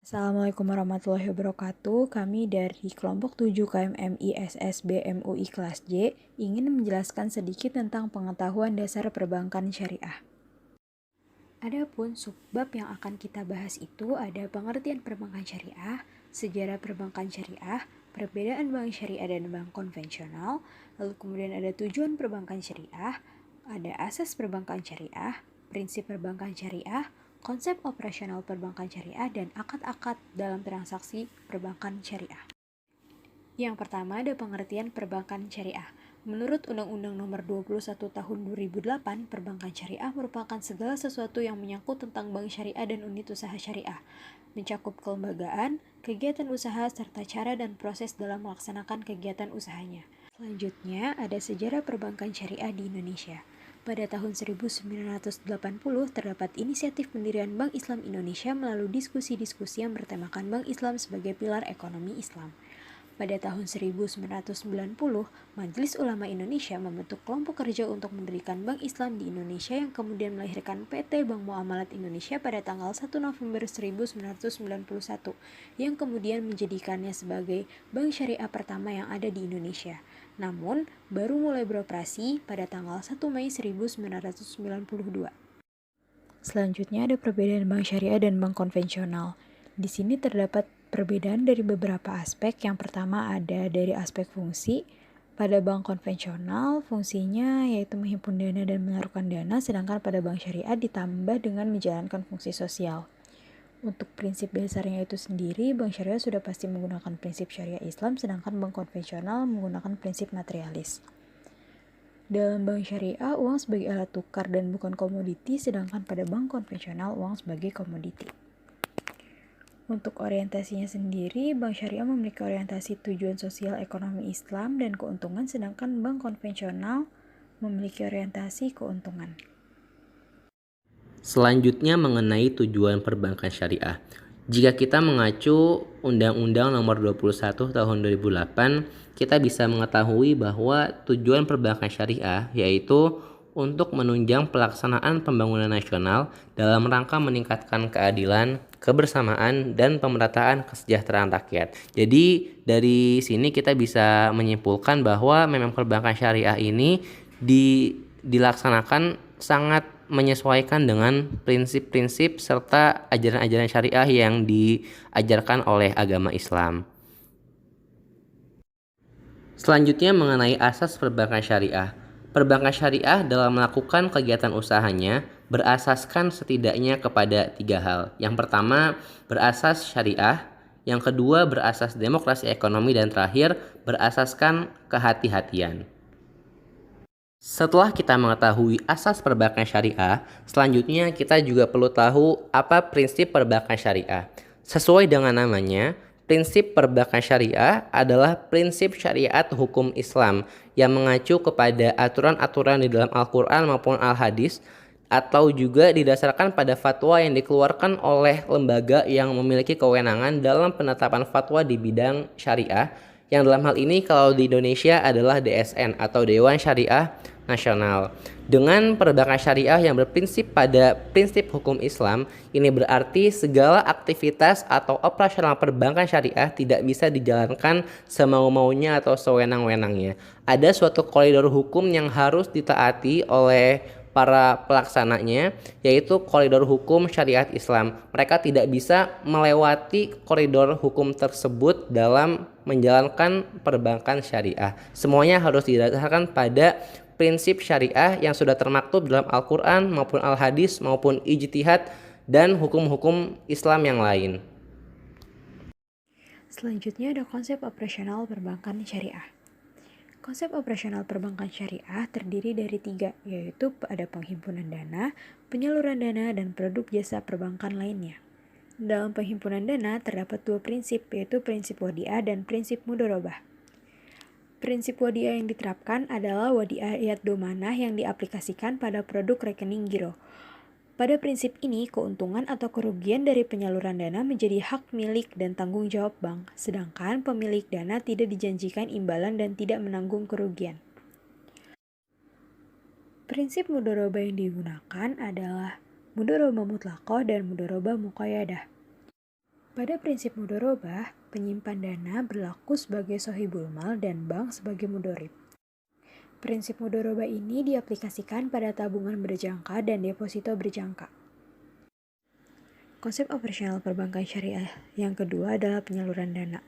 Assalamualaikum warahmatullahi wabarakatuh. Kami dari kelompok 7 KMMI SSB MUI kelas J ingin menjelaskan sedikit tentang pengetahuan dasar perbankan syariah. Adapun subbab yang akan kita bahas itu ada pengertian perbankan syariah, sejarah perbankan syariah, perbedaan bank syariah dan bank konvensional, lalu kemudian ada tujuan perbankan syariah, ada asas perbankan syariah, prinsip perbankan syariah, konsep operasional perbankan syariah, dan akad-akad dalam transaksi perbankan syariah. Yang pertama ada pengertian perbankan syariah. Menurut Undang-Undang Nomor 21 Tahun 2008, perbankan syariah merupakan segala sesuatu yang menyangkut tentang bank syariah dan unit usaha syariah, mencakup kelembagaan, kegiatan usaha, serta cara dan proses dalam melaksanakan kegiatan usahanya. Selanjutnya, ada sejarah perbankan syariah di Indonesia. Pada tahun 1980, terdapat inisiatif pendirian Bank Islam Indonesia melalui diskusi-diskusi yang bertemakan Bank Islam sebagai pilar ekonomi Islam. Pada tahun 1990, Majelis Ulama Indonesia membentuk kelompok kerja untuk mendirikan Bank Islam di Indonesia yang kemudian melahirkan PT Bank Muamalat Indonesia pada tanggal 1 November 1991, yang kemudian menjadikannya sebagai bank syariah pertama yang ada di Indonesia. Namun, baru mulai beroperasi pada tanggal 1 Mei 1992. Selanjutnya ada perbedaan bank syariah dan bank konvensional. Di sini terdapat perbedaan dari beberapa aspek. Yang pertama ada dari aspek fungsi. Pada bank konvensional, fungsinya yaitu menghimpun dana dan menyalurkan dana, sedangkan pada bank syariah ditambah dengan menjalankan fungsi sosial. Untuk prinsip dasarnya itu sendiri, bank syariah sudah pasti menggunakan prinsip syariah Islam, sedangkan bank konvensional menggunakan prinsip materialis. Dalam bank syariah, uang sebagai alat tukar dan bukan komoditi, sedangkan pada bank konvensional, uang sebagai komoditi. Untuk orientasinya sendiri, bank syariah memiliki orientasi tujuan sosial ekonomi Islam dan keuntungan, sedangkan bank konvensional memiliki orientasi keuntungan. Selanjutnya mengenai tujuan perbankan syariah. Jika kita mengacu Undang-Undang Nomor 21 Tahun 2008, kita bisa mengetahui bahwa tujuan perbankan syariah yaitu untuk menunjang pelaksanaan pembangunan nasional dalam rangka meningkatkan keadilan, kebersamaan, dan pemerataan kesejahteraan rakyat. Jadi dari sini kita bisa menyimpulkan bahwa memang perbankan syariah ini dilaksanakan sangat menyesuaikan dengan prinsip-prinsip serta ajaran-ajaran syariah yang diajarkan oleh agama Islam. Selanjutnya mengenai asas perbankan syariah. Perbankan syariah dalam melakukan kegiatan usahanya berasaskan setidaknya kepada 3 hal. Yang pertama, berasas syariah. Yang kedua, berasas demokrasi ekonomi. Dan terakhir, berasaskan kehati-hatian. Setelah kita mengetahui asas perbankan syariah, selanjutnya kita juga perlu tahu apa prinsip perbankan syariah. Sesuai dengan namanya, prinsip perbankan syariah adalah prinsip syariat hukum Islam yang mengacu kepada aturan-aturan di dalam Al-Quran maupun Al-Hadis, atau juga didasarkan pada fatwa yang dikeluarkan oleh lembaga yang memiliki kewenangan dalam penetapan fatwa di bidang syariah, yang dalam hal ini kalau di Indonesia adalah DSN atau Dewan Syariah Nasional. Dengan perbankan syariah yang berprinsip pada prinsip hukum Islam, ini berarti segala aktivitas atau operasional perbankan syariah tidak bisa dijalankan semau-maunya atau sewenang-wenangnya. Ada suatu koridor hukum yang harus ditaati oleh para pelaksananya, yaitu koridor hukum syariat Islam. Mereka tidak bisa melewati koridor hukum tersebut dalam menjalankan perbankan syariah. Semuanya harus didasarkan pada prinsip syariah yang sudah termaktub dalam Al-Quran maupun Al-Hadis maupun ijtihad dan hukum-hukum Islam yang lain. Selanjutnya ada konsep operasional perbankan syariah. Konsep operasional perbankan syariah terdiri dari 3, yaitu ada penghimpunan dana, penyaluran dana, dan produk jasa perbankan lainnya. Dalam penghimpunan dana terdapat 2 prinsip, yaitu prinsip wadiah dan prinsip mudorobah. Prinsip wadiah yang diterapkan adalah wadiah ayat domanah yang diaplikasikan pada produk rekening giro. Pada prinsip ini, keuntungan atau kerugian dari penyaluran dana menjadi hak milik dan tanggung jawab bank, sedangkan pemilik dana tidak dijanjikan imbalan dan tidak menanggung kerugian. Prinsip mudorobah yang digunakan adalah mudorobah mutlaqah dan mudorobah muqayyadah. Pada prinsip mudharabah, penyimpan dana berlaku sebagai sohibul mal dan bank sebagai mudharib. Prinsip mudharabah ini diaplikasikan pada tabungan berjangka dan deposito berjangka. Konsep operasional perbankan syariah yang kedua adalah penyaluran dana.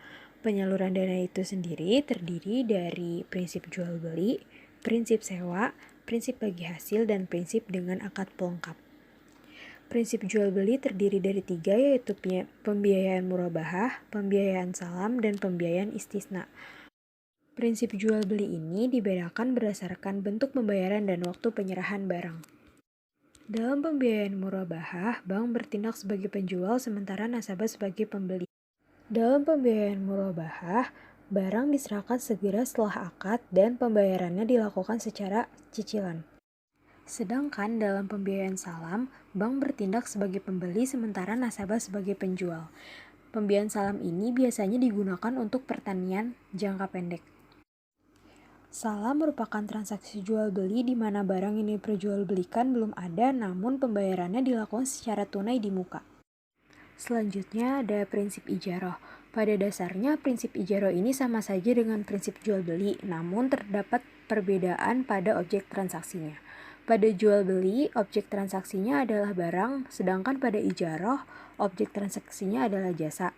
Penyaluran dana itu sendiri terdiri dari prinsip jual beli, prinsip sewa, prinsip bagi hasil, dan prinsip dengan akad pelengkap. Prinsip jual beli terdiri dari 3, yaitu pembiayaan murabahah, pembiayaan salam, dan pembiayaan istisna. Prinsip jual beli ini dibedakan berdasarkan bentuk pembayaran dan waktu penyerahan barang. Dalam pembiayaan murabahah, bank bertindak sebagai penjual sementara nasabah sebagai pembeli. Dalam pembiayaan murabahah, barang diserahkan segera setelah akad dan pembayarannya dilakukan secara cicilan. Sedangkan dalam pembiayaan salam, bank bertindak sebagai pembeli sementara nasabah sebagai penjual. Pembiayaan salam ini biasanya digunakan untuk pertanian jangka pendek. Salam merupakan transaksi jual beli di mana barang yang diperjualbelikan belum ada, namun pembayarannya dilakukan secara tunai di muka. Selanjutnya ada prinsip ijarah. Pada dasarnya prinsip ijarah ini sama saja dengan prinsip jual beli, namun terdapat perbedaan pada objek transaksinya. Pada jual beli, objek transaksinya adalah barang, sedangkan pada ijarah, objek transaksinya adalah jasa.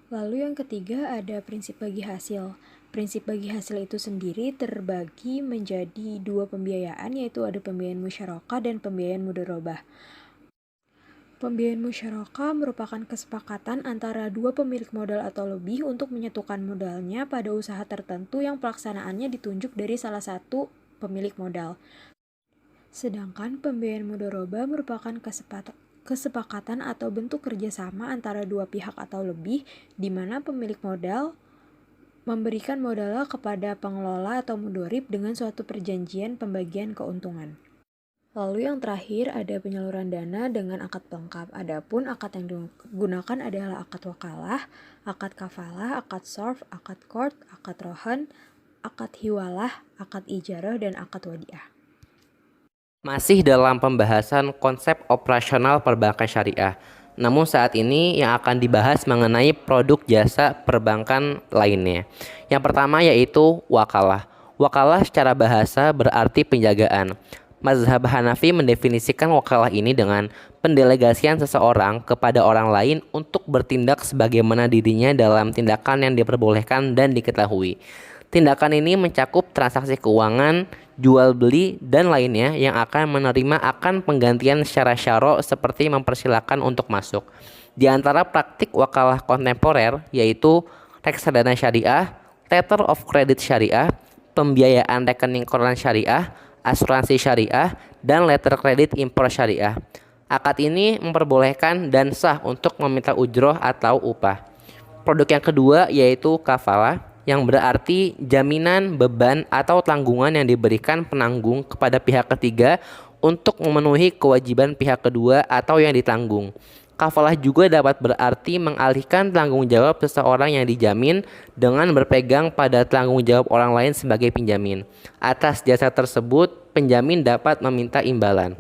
Lalu yang ketiga ada prinsip bagi hasil. Prinsip bagi hasil itu sendiri terbagi menjadi 2 pembiayaan, yaitu ada pembiayaan musyarakah dan pembiayaan mudharabah. Pembiayaan musyarakah merupakan kesepakatan antara 2 pemilik modal atau lebih untuk menyatukan modalnya pada usaha tertentu yang pelaksanaannya ditunjuk dari salah satu pemilik modal. Sedangkan pembiayaan mudharabah merupakan kesepakatan atau bentuk kerjasama antara 2 pihak atau lebih, di mana pemilik modal memberikan modalnya kepada pengelola atau mudharib dengan suatu perjanjian pembagian keuntungan. Lalu yang terakhir ada penyaluran dana dengan akad pelengkap. Adapun akad yang digunakan adalah akad wakalah, akad kafalah, akad sorf, akad qard, akad rohan, akad hiwalah, akad ijarah, dan akad wadiah. Masih dalam pembahasan konsep operasional perbankan syariah. Namun saat ini yang akan dibahas mengenai produk jasa perbankan lainnya. Yang pertama yaitu wakalah. Wakalah secara bahasa berarti penjagaan. Mazhab Hanafi mendefinisikan wakalah ini dengan pendelegasian seseorang kepada orang lain untuk bertindak sebagaimana dirinya dalam tindakan yang diperbolehkan dan diketahui. Tindakan ini mencakup transaksi keuangan, jual beli, dan lainnya yang akan menerima akan penggantian secara syara seperti mempersilahkan untuk masuk. Di antara praktik wakalah kontemporer yaitu reksadana syariah, letter of credit syariah, pembiayaan rekening koran syariah, asuransi syariah, dan letter credit impor syariah. Akad ini memperbolehkan dan sah untuk meminta ujroh atau upah. Produk yang kedua yaitu kafalah, yang berarti jaminan, beban, atau tanggungan yang diberikan penanggung kepada pihak ketiga untuk memenuhi kewajiban pihak kedua atau yang ditanggung. Kafalah juga dapat berarti mengalihkan tanggung jawab seseorang yang dijamin dengan berpegang pada tanggung jawab orang lain sebagai penjamin. Atas jasa tersebut, penjamin dapat meminta imbalan.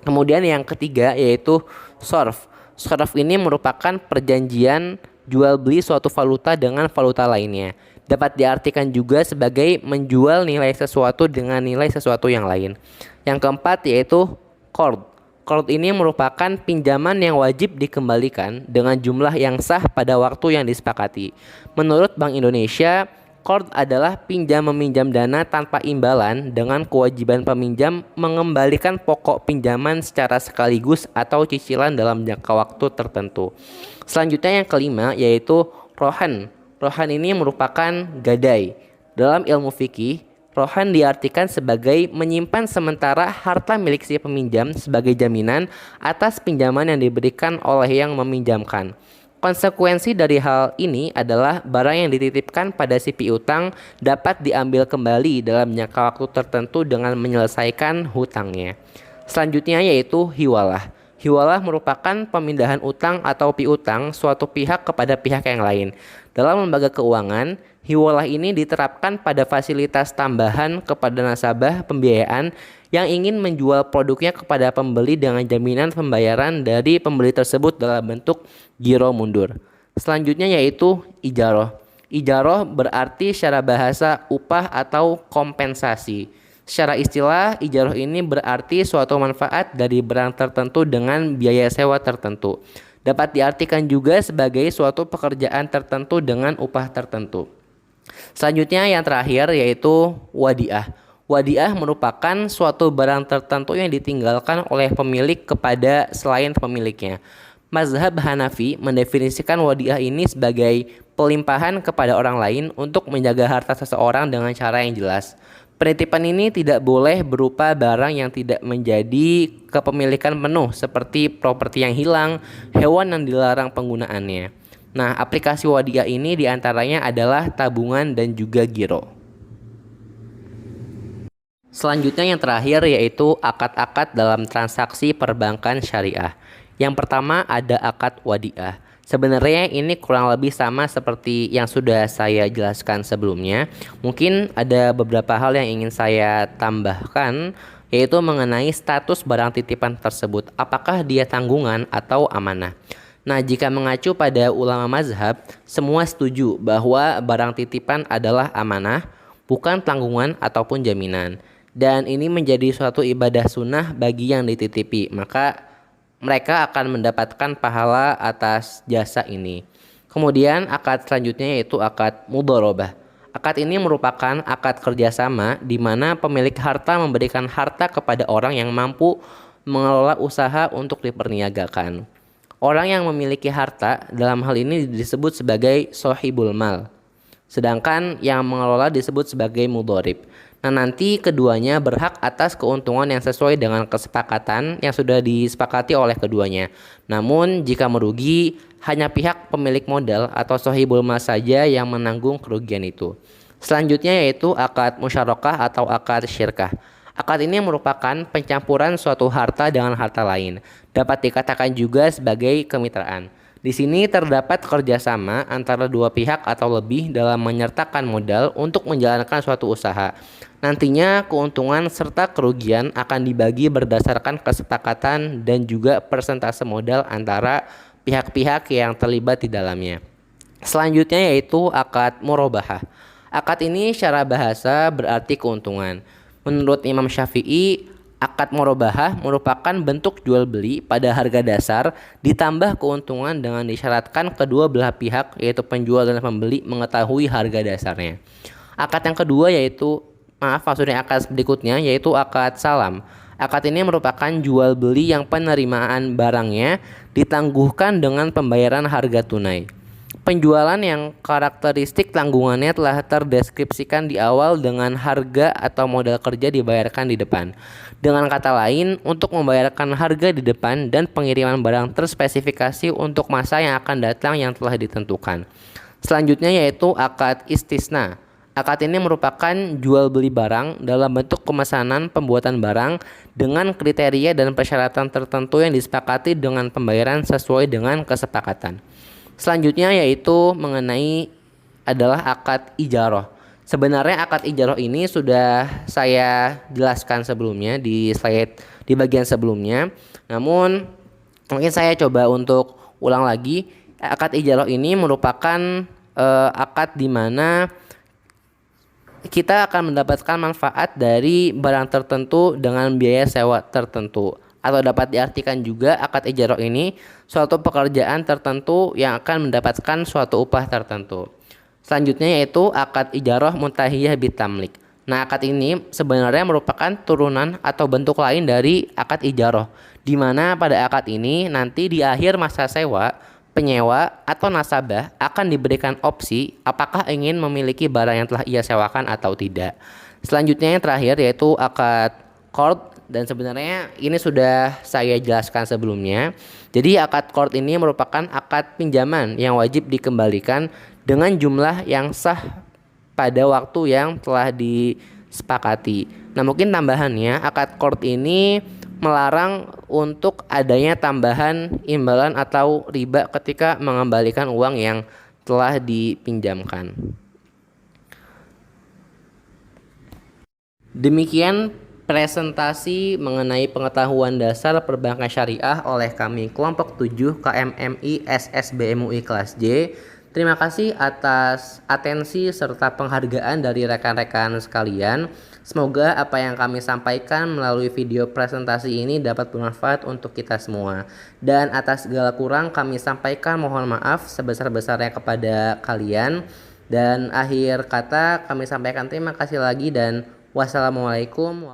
Kemudian yang ketiga yaitu sorf. Sorf ini merupakan perjanjian jual beli suatu valuta dengan valuta lainnya. Dapat diartikan juga sebagai menjual nilai sesuatu dengan nilai sesuatu yang lain. Yang keempat yaitu qard. Qard ini merupakan pinjaman yang wajib dikembalikan dengan jumlah yang sah pada waktu yang disepakati. Menurut Bank Indonesia, qard adalah pinjam-meminjam dana tanpa imbalan dengan kewajiban peminjam mengembalikan pokok pinjaman secara sekaligus atau cicilan dalam jangka waktu tertentu. Selanjutnya yang kelima yaitu rohan. Rohan ini merupakan gadai. Dalam ilmu fikih, rohan diartikan sebagai menyimpan sementara harta milik si peminjam sebagai jaminan atas pinjaman yang diberikan oleh yang meminjamkan. Konsekuensi dari hal ini adalah barang yang dititipkan pada si piutang dapat diambil kembali dalam jangka waktu tertentu dengan menyelesaikan hutangnya. Selanjutnya yaitu hiwalah. Hiwalah merupakan pemindahan utang atau piutang suatu pihak kepada pihak yang lain. Dalam lembaga keuangan, hiwalah ini diterapkan pada fasilitas tambahan kepada nasabah pembiayaan yang ingin menjual produknya kepada pembeli dengan jaminan pembayaran dari pembeli tersebut dalam bentuk giro mundur. Selanjutnya yaitu ijaroh. Ijaroh berarti secara bahasa upah atau kompensasi. Secara istilah, ijaroh ini berarti suatu manfaat dari barang tertentu dengan biaya sewa tertentu. Dapat diartikan juga sebagai suatu pekerjaan tertentu dengan upah tertentu. Selanjutnya yang terakhir yaitu wadiah. Wadiah merupakan suatu barang tertentu yang ditinggalkan oleh pemilik kepada selain pemiliknya. Mazhab Hanafi mendefinisikan wadiah ini sebagai pelimpahan kepada orang lain untuk menjaga harta seseorang dengan cara yang jelas. Penitipan ini tidak boleh berupa barang yang tidak menjadi kepemilikan penuh seperti properti yang hilang, hewan yang dilarang penggunaannya. Nah, aplikasi wadiah ini diantaranya adalah tabungan dan juga giro. Selanjutnya yang terakhir yaitu akad-akad dalam transaksi perbankan syariah. Yang pertama ada akad wadiah. Sebenarnya ini kurang lebih sama seperti yang sudah saya jelaskan sebelumnya. Mungkin ada beberapa hal yang ingin saya tambahkan, yaitu mengenai status barang titipan tersebut. Apakah dia tanggungan atau amanah? Nah, jika mengacu pada ulama mazhab, semua setuju bahwa barang titipan adalah amanah, bukan tanggungan ataupun jaminan. Dan ini menjadi suatu ibadah sunnah bagi yang dititipi. Maka mereka akan mendapatkan pahala atas jasa ini. Kemudian akad selanjutnya yaitu akad mudharabah. Akad ini merupakan akad kerjasama di mana pemilik harta memberikan harta kepada orang yang mampu mengelola usaha untuk diperniagakan. Orang yang memiliki harta dalam hal ini disebut sebagai sohibul mal, sedangkan yang mengelola disebut sebagai mudharib. Nah, nanti keduanya berhak atas keuntungan yang sesuai dengan kesepakatan yang sudah disepakati oleh keduanya. Namun, jika merugi, hanya pihak pemilik modal atau sohibul mal saja yang menanggung kerugian itu. Selanjutnya yaitu akad musyarakah atau akad syirkah. Akad ini merupakan pencampuran suatu harta dengan harta lain. Dapat dikatakan juga sebagai kemitraan. Di sini terdapat kerjasama antara dua pihak atau lebih dalam menyertakan modal untuk menjalankan suatu usaha. Nantinya keuntungan serta kerugian akan dibagi berdasarkan kesepakatan dan juga persentase modal antara pihak-pihak yang terlibat di dalamnya. Selanjutnya yaitu akad murabahah. Akad ini secara bahasa berarti keuntungan. Menurut Imam Syafi'i, akad murabahah merupakan bentuk jual beli pada harga dasar ditambah keuntungan dengan disyaratkan kedua belah pihak yaitu penjual dan pembeli mengetahui harga dasarnya. Akad yang kedua maksudnya akad berikutnya yaitu akad salam. Akad ini merupakan jual beli yang penerimaan barangnya ditangguhkan dengan pembayaran harga tunai. Penjualan yang karakteristik tanggungannya telah terdeskripsikan di awal dengan harga atau modal kerja dibayarkan di depan. Dengan kata lain, untuk membayarkan harga di depan dan pengiriman barang terspesifikasi untuk masa yang akan datang yang telah ditentukan. Selanjutnya yaitu akad istisna. Akad ini merupakan jual beli barang dalam bentuk pemesanan pembuatan barang dengan kriteria dan persyaratan tertentu yang disepakati dengan pembayaran sesuai dengan kesepakatan. Selanjutnya yaitu mengenai adalah akad ijaroh. Sebenarnya akad ijaroh ini sudah saya jelaskan sebelumnya di slide di bagian sebelumnya. Namun mungkin saya coba untuk ulang lagi. Akad ijaroh ini merupakan akad di mana kita akan mendapatkan manfaat dari barang tertentu dengan biaya sewa tertentu. Atau dapat diartikan juga akad ijaroh ini suatu pekerjaan tertentu yang akan mendapatkan suatu upah tertentu. Selanjutnya yaitu akad ijaroh muntahiyah bitamlik. Nah, akad ini sebenarnya merupakan turunan atau bentuk lain dari akad ijaroh, di mana pada akad ini nanti di akhir masa sewa, penyewa atau nasabah akan diberikan opsi apakah ingin memiliki barang yang telah ia sewakan atau tidak. Selanjutnya yang terakhir yaitu akad qard, dan sebenarnya ini sudah saya jelaskan sebelumnya. Jadi akad qard ini merupakan akad pinjaman yang wajib dikembalikan dengan jumlah yang sah pada waktu yang telah disepakati. Nah, mungkin tambahannya akad qard ini melarang untuk adanya tambahan imbalan atau riba ketika mengembalikan uang yang telah dipinjamkan. Demikian presentasi mengenai pengetahuan dasar perbankan syariah oleh kami kelompok 7 KMMI SSBMUI kelas J. Terima kasih atas atensi serta penghargaan dari rekan-rekan sekalian. Semoga apa yang kami sampaikan melalui video presentasi ini dapat bermanfaat untuk kita semua. Dan atas segala kurang kami sampaikan mohon maaf sebesar-besarnya kepada kalian. Dan akhir kata kami sampaikan terima kasih lagi dan wassalamualaikum.